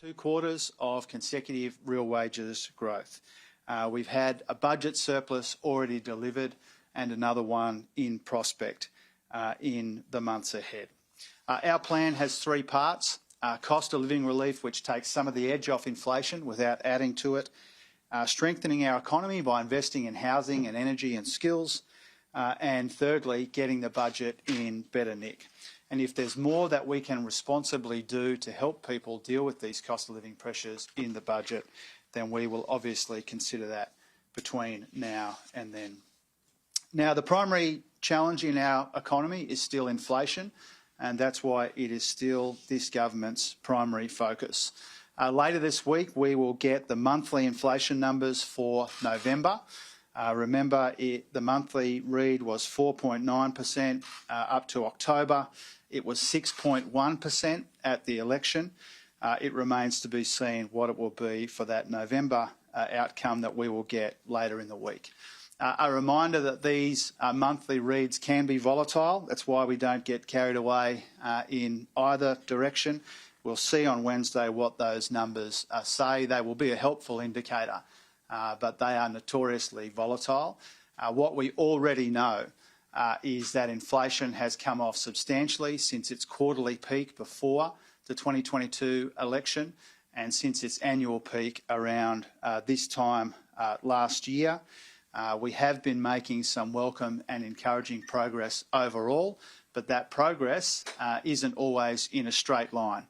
2 quarters of consecutive real wages growth. We've had a budget surplus already delivered and another one in prospect in the months ahead. Our plan has 3 parts. Cost of living relief, which takes some of the edge off inflation without adding to it. Strengthening our economy by investing in housing and energy and skills. And thirdly, getting the budget in better nick. And if there's more that we can responsibly do to help people deal with these cost of living pressures in the budget, then we will obviously consider that between now and then. Now, the primary challenge in our economy is still inflation, and that's why it is still this government's primary focus. Later this week, we will get the monthly inflation numbers for November. Remember, the monthly read was 4.9% up to October. It was 6.1% at the election. It remains to be seen what it will be for that November outcome that we will get later in the week. A reminder that these monthly reads can be volatile. That's why we don't get carried away in either direction. We'll see on Wednesday what those numbers say. They will be a helpful indicator, but they are notoriously volatile. What we already know is that inflation has come off substantially since its quarterly peak before the 2022 election and since its annual peak around this time last year. We have been making some welcome and encouraging progress overall, but that progress isn't always in a straight line.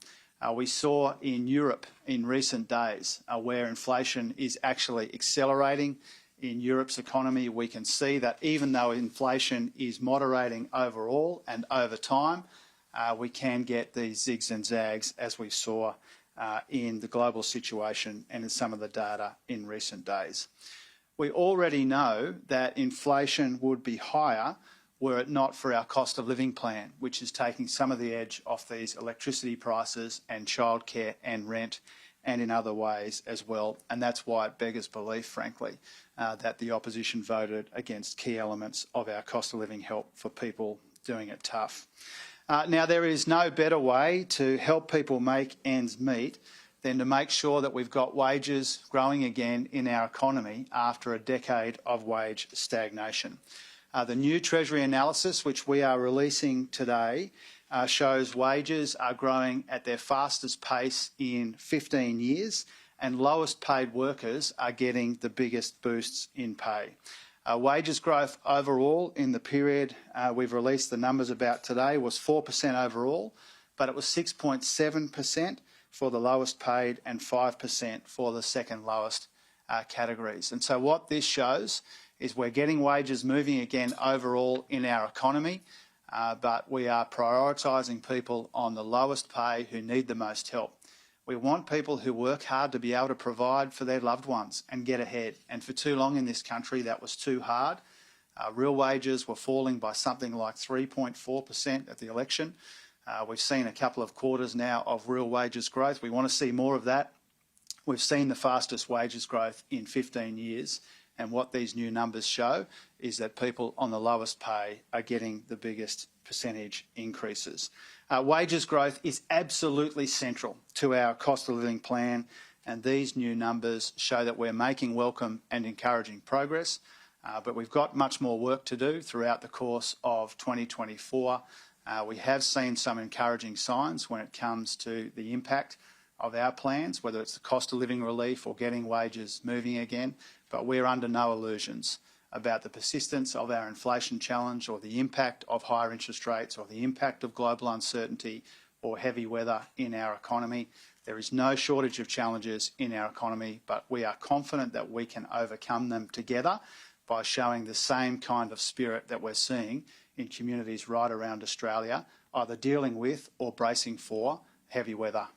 We saw in Europe in recent days where inflation is actually accelerating in Europe's economy. We can see that even though inflation is moderating overall and over time, we can get these zigs and zags as we saw in the global situation and in some of the data in recent days. We already know that inflation would be higher were it not for our cost of living plan, which is taking some of the edge off these electricity prices and childcare and rent and in other ways as well. And that's why it beggars belief, frankly, that the opposition voted against key elements of our cost of living help for people doing it tough. Now, there is no better way to help people make ends meet than to make sure that we've got wages growing again in our economy after a decade of wage stagnation. The new Treasury analysis, which we are releasing today, shows wages are growing at their fastest pace in 15 years and lowest paid workers are getting the biggest boosts in pay. Wages growth overall in the period we've released the numbers about today was 4% overall, but it was 6.7% for the lowest paid and 5% for the second lowest categories. And so what this shows is we're getting wages moving again overall in our economy, but we are prioritising people on the lowest pay who need the most help. We want people who work hard to be able to provide for their loved ones and get ahead. And for too long in this country, that was too hard. Real wages were falling by something like 3.4% at the election. We've seen a couple of quarters now of real wages growth. We want to see more of that. We've seen the fastest wages growth in 15 years. And what these new numbers show is that people on the lowest pay are getting the biggest percentage increases. Wages growth is absolutely central to our cost of living plan, and these new numbers show that we're making welcome and encouraging progress, but we've got much more work to do throughout the course of 2024. We have seen some encouraging signs when it comes to the impact of our plans, whether it's the cost of living relief or getting wages moving again, but we're under no illusions about the persistence of our inflation challenge or the impact of higher interest rates or the impact of global uncertainty or heavy weather in our economy. There is no shortage of challenges in our economy, but we are confident that we can overcome them together by showing the same kind of spirit that we're seeing in communities right around Australia, either dealing with or bracing for heavy weather